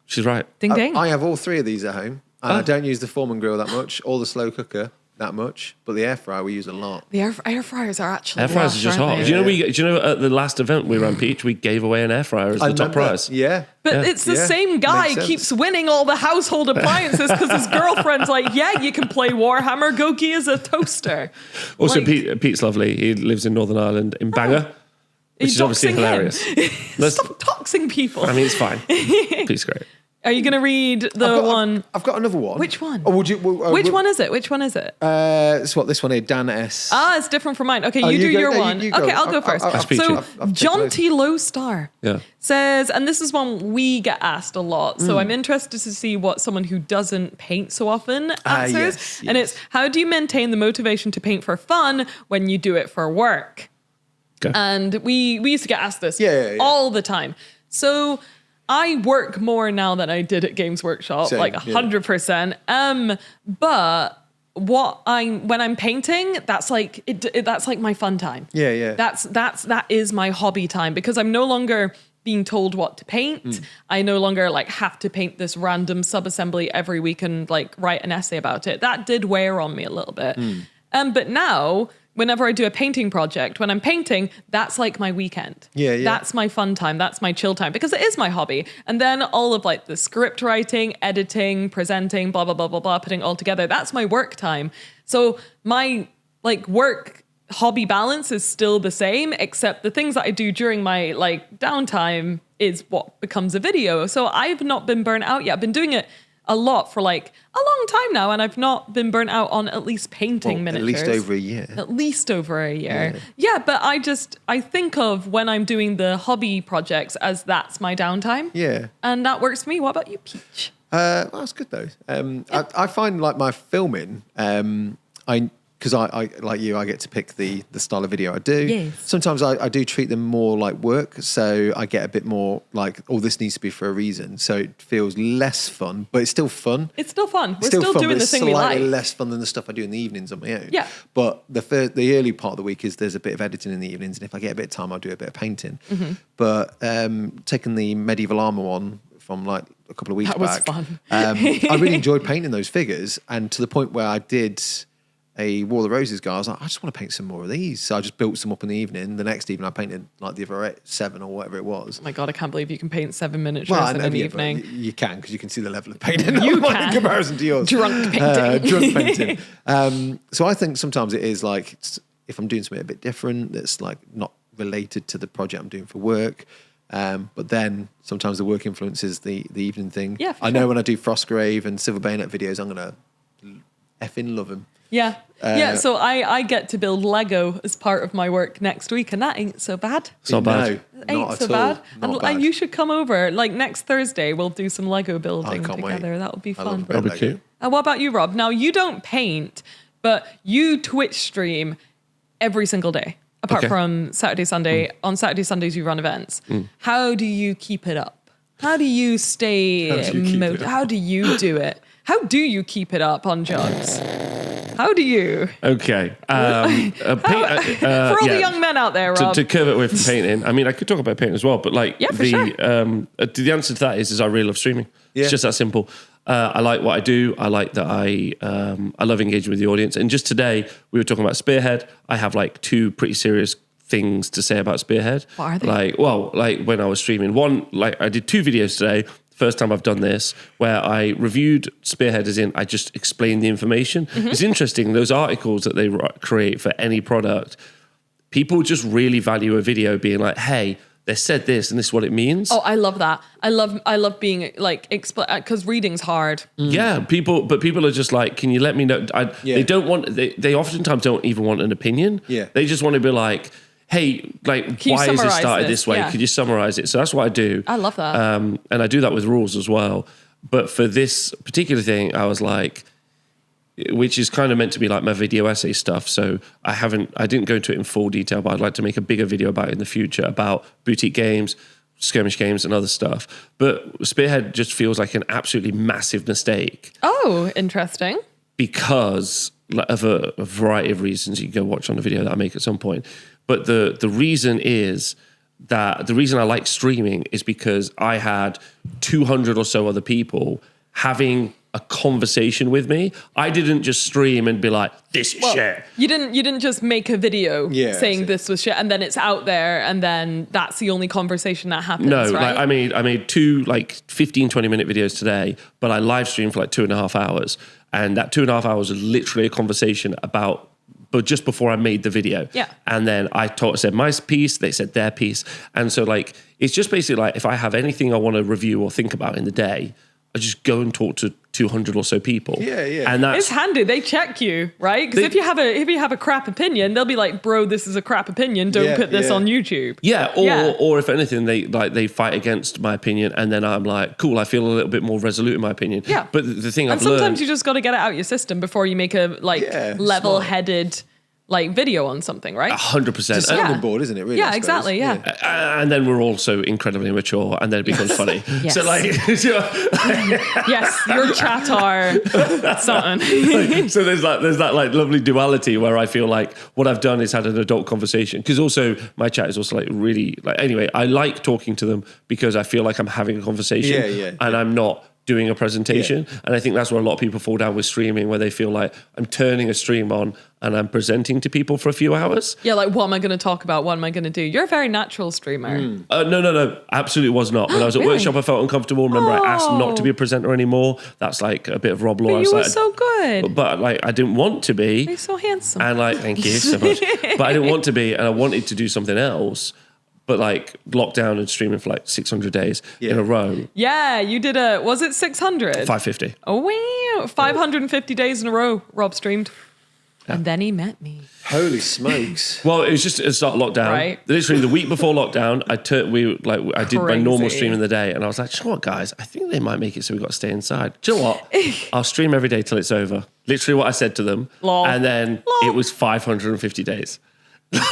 Speaker 1: She's right.
Speaker 2: Ding ding.
Speaker 3: I have all three of these at home. And I don't use the Foreman grill that much or the slow cooker. that much, but the air fryer we use a lot.
Speaker 2: The air fryers are actually
Speaker 1: Air fryers are just hot.
Speaker 2: aren't
Speaker 1: Do
Speaker 2: they?
Speaker 1: you know at the last event we ran, Peach, we gave away an air fryer as the top prize.
Speaker 3: Yeah.
Speaker 2: But it's the same guy
Speaker 3: Makes sense.
Speaker 2: keeps winning all the household appliances because his girlfriend's like, yeah, you can play Warhammer, go give us a toaster.
Speaker 1: Also,
Speaker 2: Like,
Speaker 1: Pete's lovely. He lives in Northern Ireland, in Bangor, which is obviously
Speaker 2: doxing
Speaker 1: hilarious.
Speaker 2: him. Stop doxing people.
Speaker 1: I mean, it's fine. Pete's great.
Speaker 2: Are you going to read the one?
Speaker 3: I've got another one.
Speaker 2: Which one?
Speaker 3: Oh, would you?
Speaker 2: Which one is it? Which one is it?
Speaker 3: It's what this one here, Dan S.
Speaker 2: It's different from mine. Okay, you
Speaker 3: you
Speaker 2: do
Speaker 3: go-
Speaker 2: your
Speaker 3: you-
Speaker 2: one.
Speaker 3: you go.
Speaker 2: Okay, I'll go first.
Speaker 1: Peachy.
Speaker 2: So,
Speaker 3: I've
Speaker 2: John
Speaker 3: taken
Speaker 2: T. Low Star
Speaker 1: Yeah.
Speaker 2: says, and this is one we get asked a lot, so I'm interested to see what someone who doesn't paint so often answers.
Speaker 3: Yes,
Speaker 2: And
Speaker 3: yes.
Speaker 2: it's, how do you maintain the motivation to paint for fun when you do it for work?
Speaker 1: Go.
Speaker 2: And we used to get asked this
Speaker 3: Yeah.
Speaker 2: all the time. So I work more now than I did at Games Workshop,
Speaker 3: Same,
Speaker 2: like
Speaker 3: yeah.
Speaker 2: 100%. But when I'm painting, that's like that's like my fun time.
Speaker 3: Yeah.
Speaker 2: That is my hobby time because I'm no longer being told what to paint. I no longer like have to paint this random sub-assembly every week and like write an essay about it. That did wear on me a little bit. But now, whenever I do a painting project, when I'm painting, that's like my weekend.
Speaker 3: Yeah.
Speaker 2: That's my fun time. That's my chill time because it is my hobby. And then all of like the script writing, editing, presenting, blah, blah, blah, blah, blah, putting it all together. That's my work time. So my like work hobby balance is still the same, except the things that I do during my like downtime is what becomes a video. So I've not been burnt out yet. I've been doing it a lot for like a long time now, and I've not been burnt out on at least painting miniatures.
Speaker 3: At least over a year.
Speaker 2: At least over a year. Yeah, but I think of when I'm doing the hobby projects as that's my downtime.
Speaker 3: Yeah.
Speaker 2: And that works for me. What about you, Peach?
Speaker 3: Well, that's good though. I find like my filming, because I like you, I get to pick the style of video I do.
Speaker 2: Yes.
Speaker 3: Sometimes I do treat them more like work, so I get a bit more like, oh, this needs to be for a reason. So it feels less fun, but it's still fun.
Speaker 2: It's still fun. We're
Speaker 3: Still
Speaker 2: still
Speaker 3: fun,
Speaker 2: doing
Speaker 3: but
Speaker 2: the
Speaker 3: it's
Speaker 2: thing we like.
Speaker 3: slightly less fun than the stuff I do in the evenings on my own.
Speaker 2: Yeah.
Speaker 3: But the early part of the week is there's a bit of editing in the evenings, and if I get a bit of time, I'll do a bit of painting.
Speaker 2: Mm-hmm.
Speaker 3: But taking the medieval armor one from like a couple of weeks
Speaker 2: That was
Speaker 3: back,
Speaker 2: fun.
Speaker 3: I really enjoyed painting those figures, and to the point where I did a War of the Roses guy. I was like, I just want to paint some more of these. So I just built some up in the evening. The next evening, I painted like the other 7 or whatever it was.
Speaker 2: Oh my God, I can't believe you can paint 7 miniatures in an evening.
Speaker 3: You can, because you can see the level of painting
Speaker 2: You
Speaker 3: in
Speaker 2: can.
Speaker 3: comparison to yours.
Speaker 2: Drunk painting.
Speaker 3: Drunk painting. So I think sometimes it is like, if I'm doing something a bit different, that's like not related to the project I'm doing for work. But then sometimes the work influences the evening thing.
Speaker 2: Yeah, for
Speaker 3: I know
Speaker 2: sure.
Speaker 3: when I do Frostgrave and Silver Bayonet videos, I'm going to effing love them.
Speaker 2: Yeah. So I get to build Lego as part of my work next week, and that ain't so bad.
Speaker 1: It's not bad.
Speaker 3: No,
Speaker 2: Ain't
Speaker 3: not
Speaker 2: so
Speaker 3: at all.
Speaker 2: bad.
Speaker 3: Not
Speaker 2: And
Speaker 3: bad.
Speaker 2: you should come over. Like next Thursday, we'll do some Lego building
Speaker 3: can't wait.
Speaker 2: together. That would be
Speaker 3: I love
Speaker 2: fun.
Speaker 3: a bit of
Speaker 1: That'll be
Speaker 3: Lego.
Speaker 1: cute.
Speaker 2: What about you, Rob? Now, you don't paint, but you Twitch stream every single day, apart
Speaker 1: Okay.
Speaker 2: from Saturday, Sunday. On Saturday, Sundays, you run events. How do you keep it up? How do you stay
Speaker 3: How do you keep it up?
Speaker 2: How do you do it? How do you keep it up on Juggz? How do you?
Speaker 1: Okay.
Speaker 2: For all the
Speaker 1: yeah.
Speaker 2: young men out there, Rob.
Speaker 1: To curve it away from painting, I mean, I could talk about painting as well, but like
Speaker 2: Yeah, for
Speaker 1: the
Speaker 2: sure.
Speaker 1: the answer to that is I really love streaming.
Speaker 3: Yeah.
Speaker 1: It's just that simple. I like what I do. I like that I love engaging with the audience. And just today, we were talking about Spearhead. I have like 2 pretty serious things to say about Spearhead.
Speaker 2: What are they?
Speaker 1: Like when I was streaming, one, like I did 2 videos today. First time I've done this, where I reviewed Spearhead, as in I just explained the information.
Speaker 2: Mm-hmm.
Speaker 1: It's interesting, those articles that they create for any product, people just really value a video being like, hey, they said this and this is what it means.
Speaker 2: Oh, I love that. I love being like because reading's hard.
Speaker 1: Yeah, people are just like, can you let me know? They don't want, they oftentimes don't even want an opinion.
Speaker 3: Yeah.
Speaker 1: They just want to be like, hey, like,
Speaker 2: Can you
Speaker 1: why is this
Speaker 2: summarize
Speaker 1: started
Speaker 2: this?
Speaker 1: this way?
Speaker 2: Yeah.
Speaker 1: Could you summarize it? So that's what I do.
Speaker 2: I love that.
Speaker 1: And I do that with rules as well. But for this particular thing, I was like, which is kind of meant to be like my video essay stuff. So I didn't go into it in full detail, but I'd like to make a bigger video about it in the future about boutique games, skirmish games and other stuff. But Spearhead just feels like an absolutely massive mistake
Speaker 2: Oh, interesting.
Speaker 1: because of a variety of reasons. You can go watch on the video that I make at some point. But the reason is that the reason I like streaming is because I had 200 or so other people having a conversation with me. I didn't just stream and be like, this is shit.
Speaker 2: You didn't just make a video saying
Speaker 3: that's it.
Speaker 2: this was shit and then it's out there and then that's the only conversation that happens.
Speaker 1: No,
Speaker 2: right?
Speaker 1: like I made 2 like 15, 20-minute videos today, but I live streamed for like 2.5 hours. And that 2.5 hours was literally a conversation but just before I made the video.
Speaker 2: Yeah.
Speaker 1: And then I said my piece, they said their piece. And so like, it's just basically like, if I have anything I want to review or think about in the day, I just go and talk to 200 or so people.
Speaker 3: Yeah, yeah.
Speaker 1: And that's
Speaker 2: it's handy. They check you, right? Because if you have a crap opinion, they'll be like, "Bro, this is a crap opinion. Don't put this on YouTube."
Speaker 1: Yeah, or if anything, they fight against my opinion, and then I'm like, cool, I feel a little bit more resolute in my opinion.
Speaker 2: Yeah.
Speaker 1: But the thing
Speaker 2: And
Speaker 1: I've learned,
Speaker 2: sometimes you just got to get it out your system before you make a level-headed like video on something, right?
Speaker 1: 100%.
Speaker 3: It's a sounding board, isn't it? Really?
Speaker 2: Yeah,
Speaker 3: I suppose.
Speaker 2: exactly. Yeah.
Speaker 1: And then we're also incredibly mature, and then it becomes funny.
Speaker 2: Yes.
Speaker 1: So like,
Speaker 2: Yes, your chat are something.
Speaker 1: so there's that like lovely duality where I feel like what I've done is had an adult conversation, because also my chat is also like really like, anyway, I like talking to them because I feel like I'm having a conversation and I'm not doing a presentation. And I think that's where a lot of people fall down with streaming, where they feel like I'm turning a stream on and I'm presenting to people for a few hours.
Speaker 2: Yeah, like what am I going to talk about? What am I going to do? You're a very natural streamer.
Speaker 1: No, absolutely was not. When I was at
Speaker 2: Really?
Speaker 1: workshop, I felt uncomfortable. Remember, I asked not to be a presenter anymore. That's like a bit of Rob Law.
Speaker 2: But you were so good.
Speaker 1: But like, I didn't want to be.
Speaker 2: You're so handsome.
Speaker 1: And like, thank you so much. But I didn't want to be, and I wanted to do something else. But like lockdown and streaming for like 600 days in a row.
Speaker 2: Yeah, you did was it 600?
Speaker 1: 550.
Speaker 2: Oh, wow. 550 days in a row, Rob streamed. Yeah. And then he met me.
Speaker 3: Holy smokes.
Speaker 1: Well, it was just at the start of lockdown.
Speaker 2: Right.
Speaker 1: Literally the week before lockdown, I did my normal
Speaker 2: Crazy.
Speaker 1: stream in the day, and I was like, you know what, guys? I think they might make it so we got to stay inside. Do you know what? I'll stream every day till it's over. Literally what I said to them.
Speaker 2: Lol.
Speaker 1: And then it was 550 days.
Speaker 3: Jesus.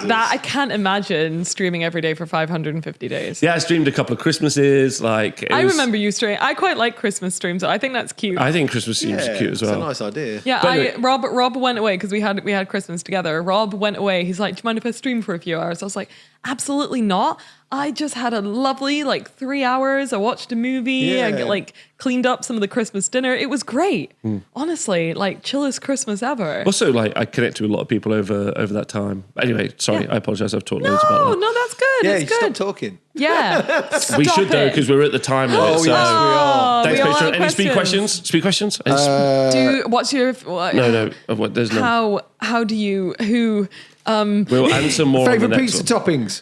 Speaker 2: That I can't imagine streaming every day for 550 days.
Speaker 1: Yeah, I streamed a couple of Christmases.
Speaker 2: I remember you stream. I quite like Christmas streams. I think that's cute.
Speaker 1: I think Christmas streams are cute as well.
Speaker 3: It's a nice idea.
Speaker 2: Yeah,
Speaker 1: But anyway-
Speaker 2: Rob went away because we had Christmas together. Rob went away. He's like, "Do you mind if I stream for a few hours?" I was like, "Absolutely not." I just had a lovely 3 hours. I watched a movie. I like cleaned up some of the Christmas dinner. It was great. Honestly, like chillest Christmas ever.
Speaker 1: Also, like I connected with a lot of people over that time. But anyway, sorry, I apologize. I've talked loads about that.
Speaker 2: No, that's good.
Speaker 3: Yeah,
Speaker 2: it's
Speaker 3: you
Speaker 2: good.
Speaker 3: stop talking.
Speaker 2: Yeah.
Speaker 1: We
Speaker 2: Stop
Speaker 1: should though,
Speaker 2: it.
Speaker 1: because we're at the time limit.
Speaker 3: Oh,
Speaker 1: so.
Speaker 3: yes, we are.
Speaker 1: Thanks,
Speaker 2: we all
Speaker 1: Petra.
Speaker 2: have
Speaker 1: Any speed questions? Speed questions?
Speaker 2: What's your
Speaker 1: No. There's none.
Speaker 2: how do you
Speaker 1: We'll answer more on the
Speaker 3: Favourite
Speaker 1: next
Speaker 3: pizza
Speaker 1: one.
Speaker 3: toppings?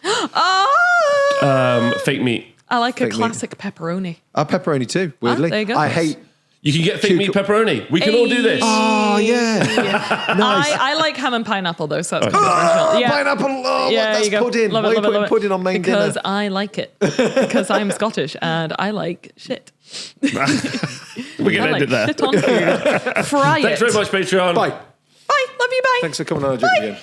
Speaker 1: Fake meat.
Speaker 2: I like a
Speaker 3: Fake meat.
Speaker 2: classic pepperoni.
Speaker 3: Pepperoni too, weirdly.
Speaker 2: there you go.
Speaker 3: I hate...
Speaker 1: You can get fake meat pepperoni. We can all do this.
Speaker 3: Oh, yeah. Nice.
Speaker 2: I like ham and pineapple though, so that's controversial. Yeah.
Speaker 3: Pineapple. Oh,
Speaker 2: Yeah,
Speaker 3: that's
Speaker 2: you go.
Speaker 3: pudding.
Speaker 2: Love
Speaker 3: Why
Speaker 2: it,
Speaker 3: are you
Speaker 2: love it,
Speaker 3: putting
Speaker 2: love it.
Speaker 3: pudding on main
Speaker 2: because
Speaker 3: dinner?
Speaker 2: I like it. Because I'm Scottish and I like shit.
Speaker 1: We're going to
Speaker 2: I
Speaker 1: end
Speaker 2: like
Speaker 1: it there.
Speaker 2: shit on food. Fry
Speaker 1: Thanks
Speaker 2: it.
Speaker 1: very much, Patreon.
Speaker 3: Bye.
Speaker 2: Bye. Love you. Bye.
Speaker 3: Thanks for coming on a joke again.